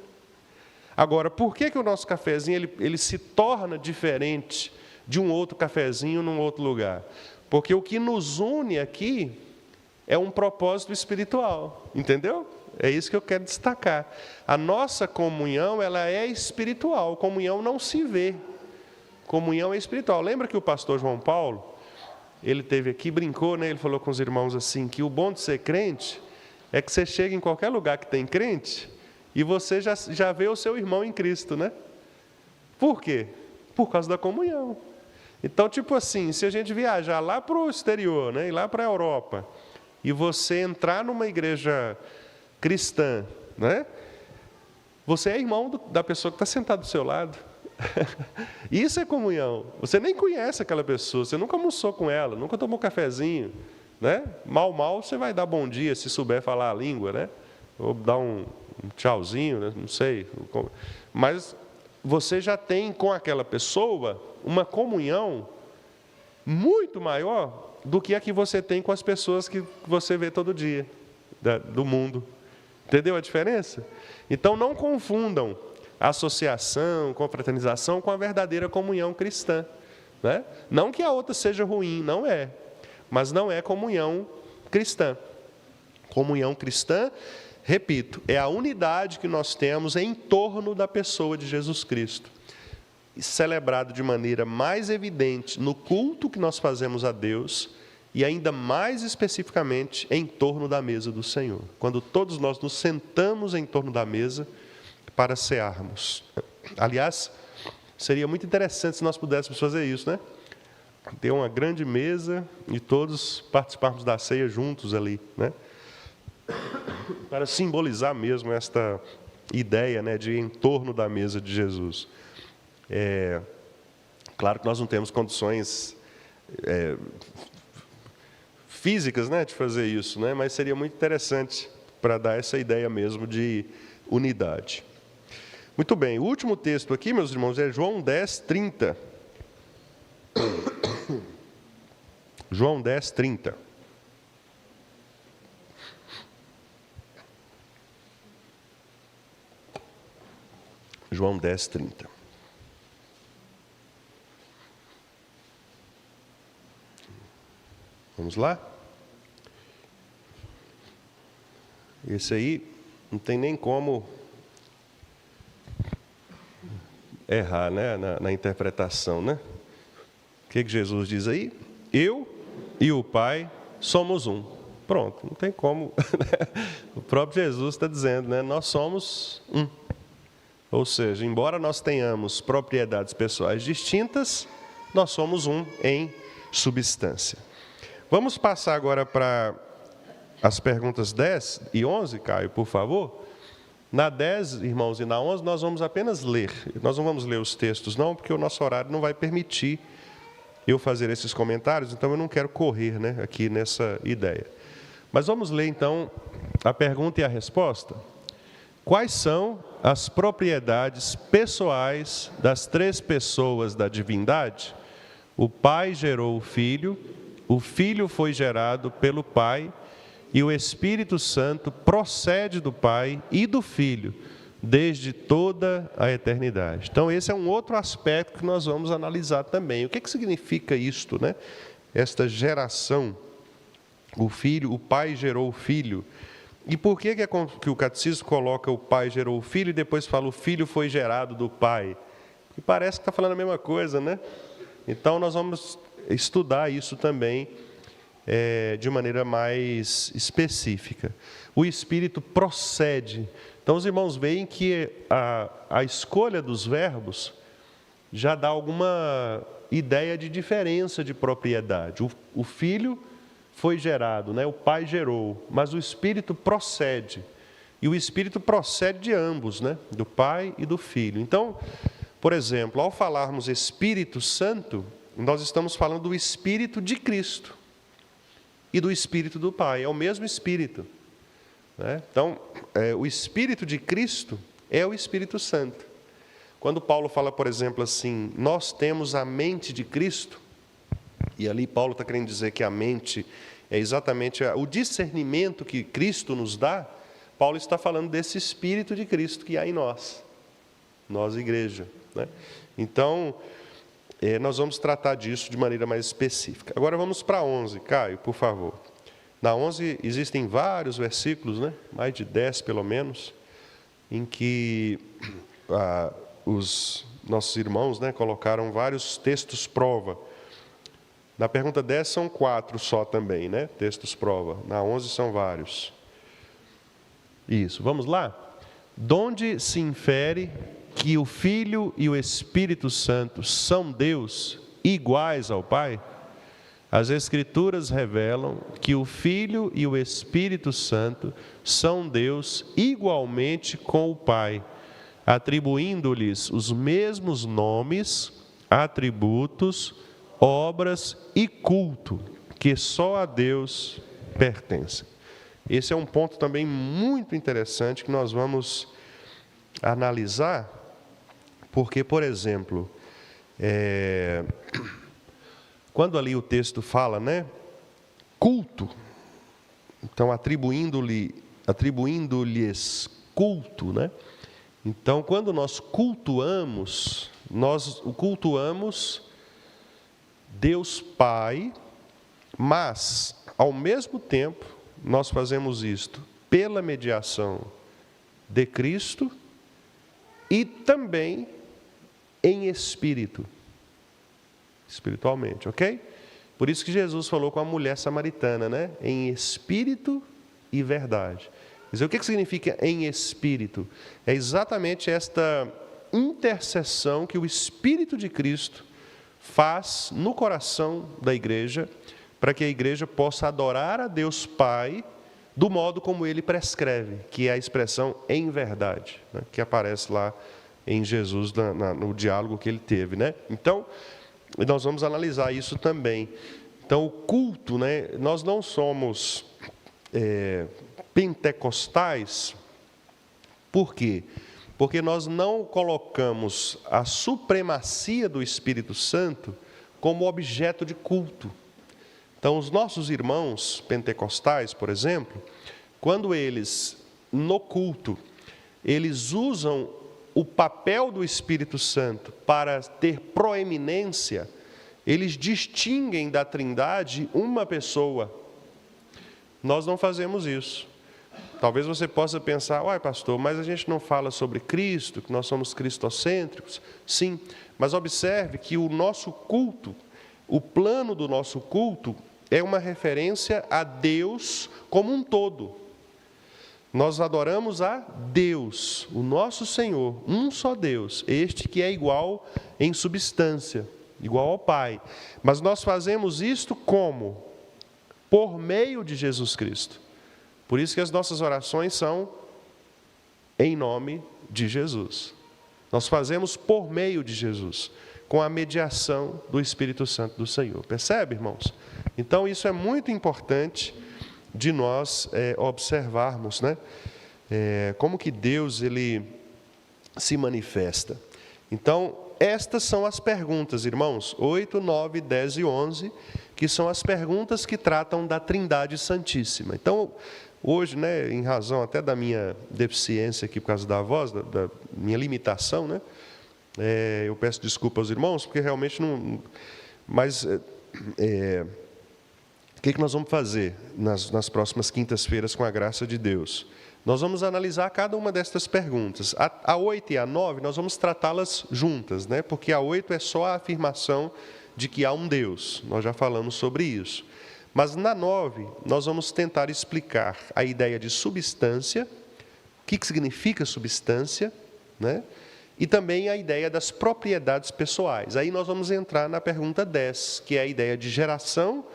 Agora, por que o nosso cafezinho ele se torna diferente de um outro cafezinho num outro lugar? Porque o que nos une aqui é um propósito espiritual, entendeu? É isso que eu quero destacar. A nossa comunhão, ela é espiritual, comunhão não se vê. Comunhão é espiritual. Lembra que o pastor João Paulo, ele esteve aqui, brincou, né? Ele falou com os irmãos assim, que o bom de ser crente é que você chega em qualquer lugar que tem crente e você já vê o seu irmão em Cristo, né? Por quê? Por causa da comunhão. Então, tipo assim, se a gente viajar lá para o exterior, né? Ir lá para a Europa, e você entrar numa igreja cristã, né? Você é irmão da pessoa que está sentada do seu lado. Isso é comunhão. Você nem conhece aquela pessoa, você nunca almoçou com ela, nunca tomou cafezinho, né? Mal você vai dar bom dia se souber falar a língua, né? Ou dar um tchauzinho, né? Não sei. Mas você já tem com aquela pessoa uma comunhão muito maior do que a que você tem com as pessoas que você vê todo dia do mundo. Entendeu a diferença? Então não confundam associação, confraternização com a verdadeira comunhão cristã, né? Não que a outra seja ruim, não é, mas não é comunhão cristã. Comunhão cristã, repito, é a unidade que nós temos em torno da pessoa de Jesus Cristo, celebrado de maneira mais evidente no culto que nós fazemos a Deus e ainda mais especificamente em torno da mesa do Senhor, quando todos nós nos sentamos em torno da mesa para cearmos. Aliás, seria muito interessante se nós pudéssemos fazer isso, né? Ter uma grande mesa e todos participarmos da ceia juntos ali, né? Para simbolizar mesmo esta ideia, né, de em torno da mesa de Jesus. Claro que nós não temos condições físicas, né, de fazer isso, né, mas seria muito interessante para dar essa ideia mesmo de unidade. Muito bem, o último texto aqui, meus irmãos, é João 10, 30. João 10, 30. João 10, 30. Vamos lá? Esse aí não tem nem como errar, né, na interpretação, né? O que Jesus diz aí? Eu e o Pai somos um. Pronto, não tem como. O próprio Jesus está dizendo, né? Nós somos um. Ou seja, embora nós tenhamos propriedades pessoais distintas, nós somos um em substância. Vamos passar agora para as perguntas 10 e 11, Caio, por favor. Na 10, irmãos, e na 11, nós vamos apenas ler. Nós não vamos ler os textos, não, porque o nosso horário não vai permitir eu fazer esses comentários, então eu não quero correr, né, aqui nessa ideia. Mas vamos ler, então, a pergunta e a resposta. Quais são as propriedades pessoais das três pessoas da divindade? O Pai gerou o Filho foi gerado pelo Pai, e o Espírito Santo procede do Pai e do Filho, desde toda a eternidade. Então, esse é um outro aspecto que nós vamos analisar também. O que significa isto, né? Esta geração, o Pai gerou o Filho. E por que o catecismo coloca o Pai gerou o Filho e depois fala o Filho foi gerado do Pai? E parece que está falando a mesma coisa, né? Então, nós vamos estudar isso também de maneira mais específica. O Espírito procede. Então, os irmãos veem que a escolha dos verbos já dá alguma ideia de diferença de propriedade. O Filho foi gerado, né? O Pai gerou, mas o Espírito procede. E o Espírito procede de ambos, né? Do Pai e do Filho. Então, por exemplo, ao falarmos Espírito Santo, nós estamos falando do Espírito de Cristo e do Espírito do Pai. É o mesmo Espírito, né? Então, o Espírito de Cristo é o Espírito Santo. Quando Paulo fala, por exemplo, assim, nós temos a mente de Cristo, e ali Paulo está querendo dizer que a mente é exatamente o discernimento que Cristo nos dá. Paulo está falando desse Espírito de Cristo que há em nós igreja, né? Então, nós vamos tratar disso de maneira mais específica. Agora vamos para 11, Caio, por favor. Na 11 existem vários versículos, né? Mais de 10 pelo menos, em que os nossos irmãos, né, colocaram vários textos prova. Na pergunta 10 são 4 só também, né? Textos prova. Na 11 são vários. Isso, vamos lá? Donde se infere que o Filho e o Espírito Santo são Deus iguais ao Pai? As Escrituras revelam que o Filho e o Espírito Santo são Deus igualmente com o Pai, atribuindo-lhes os mesmos nomes, atributos, obras e culto, que só a Deus pertencem. Esse é um ponto também muito interessante que nós vamos analisar, porque, por exemplo, quando ali o texto fala, né, culto, então atribuindo-lhes culto, né? Então, quando nós cultuamos Deus Pai, mas, ao mesmo tempo, nós fazemos isto pela mediação de Cristo e também em espírito, espiritualmente, ok? Por isso que Jesus falou com a mulher samaritana, né? Em espírito e verdade. Quer dizer, o que significa em espírito? É exatamente esta intercessão que o Espírito de Cristo faz no coração da igreja, para que a igreja possa adorar a Deus Pai do modo como Ele prescreve, que é a expressão em verdade, né? Que aparece lá em Jesus, no diálogo que Ele teve, né? Então, nós vamos analisar isso também. Então, o culto, né? Nós não somos pentecostais. Por quê? Porque nós não colocamos a supremacia do Espírito Santo como objeto de culto. Então, os nossos irmãos pentecostais, por exemplo, quando eles, no culto, eles usam o papel do Espírito Santo para ter proeminência, eles distinguem da Trindade uma pessoa. Nós não fazemos isso. Talvez você possa pensar, uai, pastor, mas a gente não fala sobre Cristo, que nós somos cristocêntricos. Sim, mas observe que o nosso culto, o plano do nosso culto, é uma referência a Deus como um todo. Nós adoramos a Deus, o nosso Senhor, um só Deus, este que é igual em substância, igual ao Pai. Mas nós fazemos isto como? Por meio de Jesus Cristo. Por isso que as nossas orações são em nome de Jesus. Nós fazemos por meio de Jesus, com a mediação do Espírito Santo do Senhor. Percebe, irmãos? Então, isso é muito importante de nós observarmos, né? Como que Deus, Ele se manifesta. Então, estas são as perguntas, irmãos, 8, 9, 10 e 11, que são as perguntas que tratam da Trindade Santíssima. Então, hoje, né, em razão até da minha deficiência aqui por causa da voz, da minha limitação, né, eu peço desculpa aos irmãos, porque realmente não... Mas o que nós vamos fazer nas próximas quintas-feiras com a graça de Deus? Nós vamos analisar cada uma destas perguntas. A 8 e a 9, nós vamos tratá-las juntas, né? Porque a 8 é só a afirmação de que há um Deus. Nós já falamos sobre isso. Mas na 9, nós vamos tentar explicar a ideia de substância, o que significa substância, né? E também a ideia das propriedades pessoais. Aí nós vamos entrar na pergunta 10, que é a ideia de geração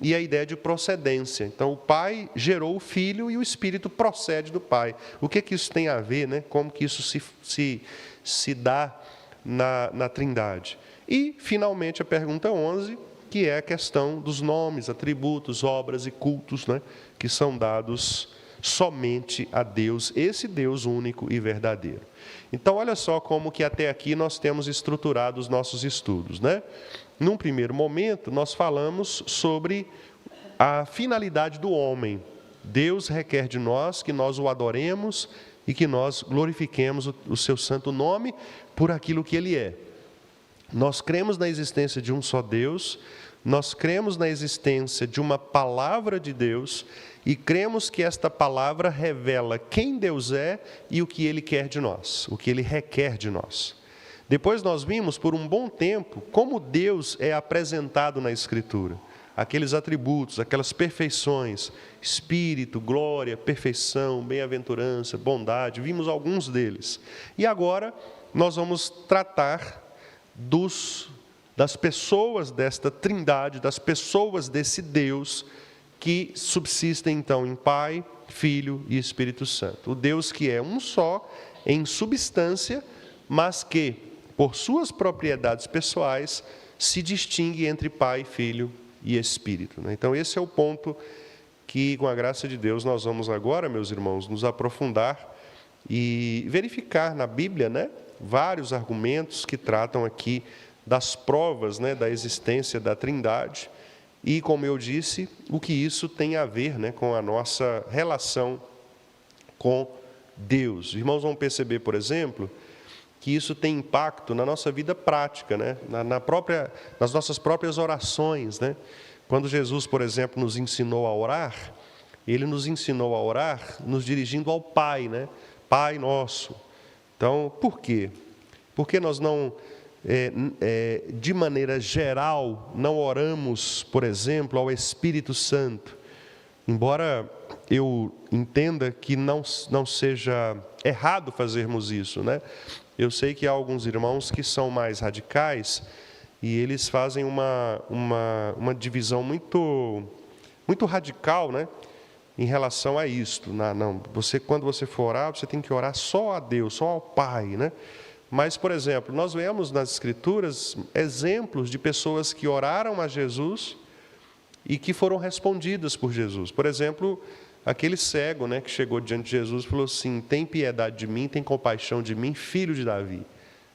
e a ideia de procedência. Então, o Pai gerou o Filho e o Espírito procede do Pai. O que isso tem a ver, né? Como que isso se dá na Trindade? E, finalmente, a pergunta 11, que é a questão dos nomes, atributos, obras e cultos, né? Que são dados somente a Deus, esse Deus único e verdadeiro. Então, olha só como que até aqui nós temos estruturado os nossos estudos, né? Num primeiro momento, nós falamos sobre a finalidade do homem. Deus requer de nós que nós o adoremos e que nós glorifiquemos o seu santo nome por aquilo que ele é. Nós cremos na existência de um só Deus, nós cremos na existência de uma palavra de Deus e cremos que esta palavra revela quem Deus é e o que Ele quer de nós, o que Ele requer de nós. Depois nós vimos por um bom tempo como Deus é apresentado na Escritura. Aqueles atributos, aquelas perfeições, espírito, glória, perfeição, bem-aventurança, bondade, vimos alguns deles. E agora nós vamos tratar das pessoas desta Trindade, das pessoas desse Deus que subsistem então em Pai, Filho e Espírito Santo. O Deus que é um só em substância, mas que, por suas propriedades pessoais, se distingue entre Pai, Filho e Espírito. Então, esse é o ponto que, com a graça de Deus, nós vamos agora, meus irmãos, nos aprofundar e verificar na Bíblia, né, vários argumentos que tratam aqui das provas, né, da existência da Trindade e, como eu disse, o que isso tem a ver, né, com a nossa relação com Deus. Irmãos, vão perceber, por exemplo, que isso tem impacto na nossa vida prática, né, nas nossas próprias orações, né? Quando Jesus, por exemplo, nos ensinou a orar, Ele nos ensinou a orar nos dirigindo ao Pai, né? Pai nosso. Então, por quê? Porque nós não, de maneira geral, não oramos, por exemplo, ao Espírito Santo. Embora eu entenda que não seja errado fazermos isso, né? Eu sei que há alguns irmãos que são mais radicais e eles fazem uma divisão muito radical, né, em relação a isto. Quando você for orar, você tem que orar só a Deus, só ao Pai, né? Mas, por exemplo, nós vemos nas Escrituras exemplos de pessoas que oraram a Jesus e que foram respondidas por Jesus. Por exemplo, aquele cego, né, que chegou diante de Jesus e falou assim: tem piedade de mim, tem compaixão de mim, filho de Davi.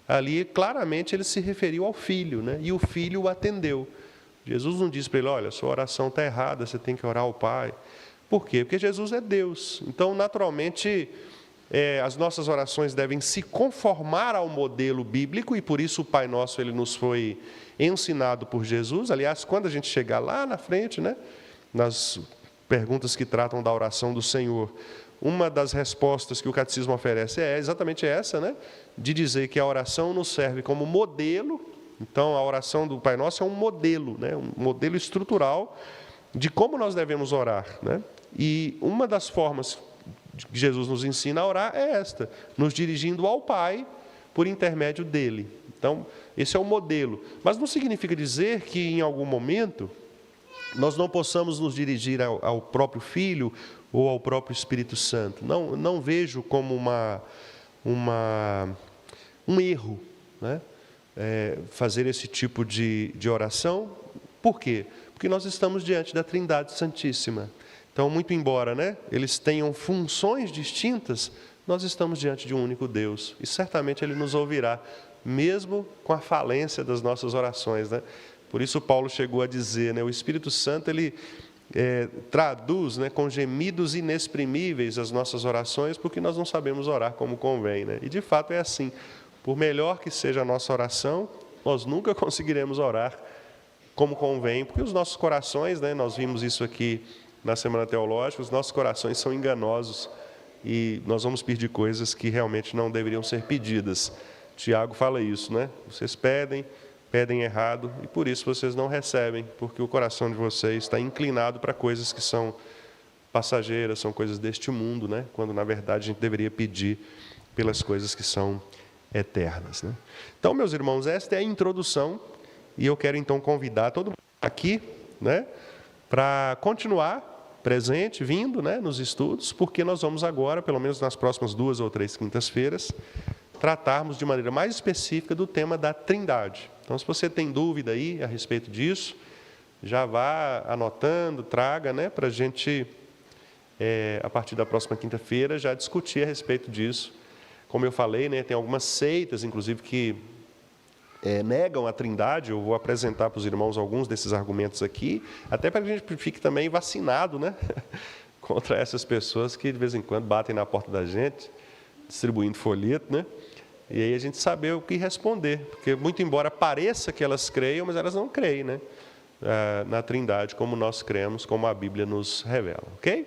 Ali, claramente, ele se referiu ao filho, né, e o filho o atendeu. Jesus não disse para ele: olha, sua oração está errada, você tem que orar ao Pai. Por quê? Porque Jesus é Deus. Então, naturalmente, as nossas orações devem se conformar ao modelo bíblico, e por isso o Pai Nosso ele nos foi ensinado por Jesus. Aliás, quando a gente chegar lá na frente, né, nas perguntas que tratam da oração do Senhor, uma das respostas que o catecismo oferece é exatamente essa, né, de dizer que a oração nos serve como modelo. Então, a oração do Pai Nosso é um modelo, né, um modelo estrutural de como nós devemos orar, né? E uma das formas que Jesus nos ensina a orar é esta, nos dirigindo ao Pai por intermédio dele. Então, esse é o modelo. Mas não significa dizer que, em algum momento, nós não possamos nos dirigir ao próprio Filho ou ao próprio Espírito Santo. Não vejo como um erro, né, fazer esse tipo de oração. Por quê? Porque nós estamos diante da Trindade Santíssima. Então, muito embora, né, eles tenham funções distintas, nós estamos diante de um único Deus. E certamente Ele nos ouvirá, mesmo com a falência das nossas orações, né? Por isso Paulo chegou a dizer, né, o Espírito Santo ele traduz, né, com gemidos inexprimíveis as nossas orações, porque nós não sabemos orar como convém, né? E de fato é assim. Por melhor que seja a nossa oração, nós nunca conseguiremos orar como convém, porque os nossos corações, né, nós vimos isso aqui na Semana Teológica, os nossos corações são enganosos e nós vamos pedir coisas que realmente não deveriam ser pedidas. Tiago fala isso, né? Vocês pedem errado e por isso vocês não recebem, porque o coração de vocês está inclinado para coisas que são passageiras, são coisas deste mundo, né? Quando na verdade a gente deveria pedir pelas coisas que são eternas, né? Então, meus irmãos, esta é a introdução e eu quero então convidar todo mundo aqui, né, para continuar presente, vindo, né, nos estudos, porque nós vamos agora, pelo menos nas próximas 2 ou 3 quintas-feiras, tratarmos de maneira mais específica do tema da Trindade. Então, se você tem dúvida aí a respeito disso, já vá anotando, traga, né, para a gente, a partir da próxima quinta-feira, já discutir a respeito disso. Como eu falei, né, tem algumas seitas, inclusive, que negam a Trindade. Eu vou apresentar para os irmãos alguns desses argumentos aqui, até para que a gente fique também vacinado, né, contra essas pessoas que de vez em quando batem na porta da gente, distribuindo folheto, né, e aí a gente saber o que responder, porque muito embora pareça que elas creiam, mas elas não creem, né, na Trindade como nós cremos, como a Bíblia nos revela, ok?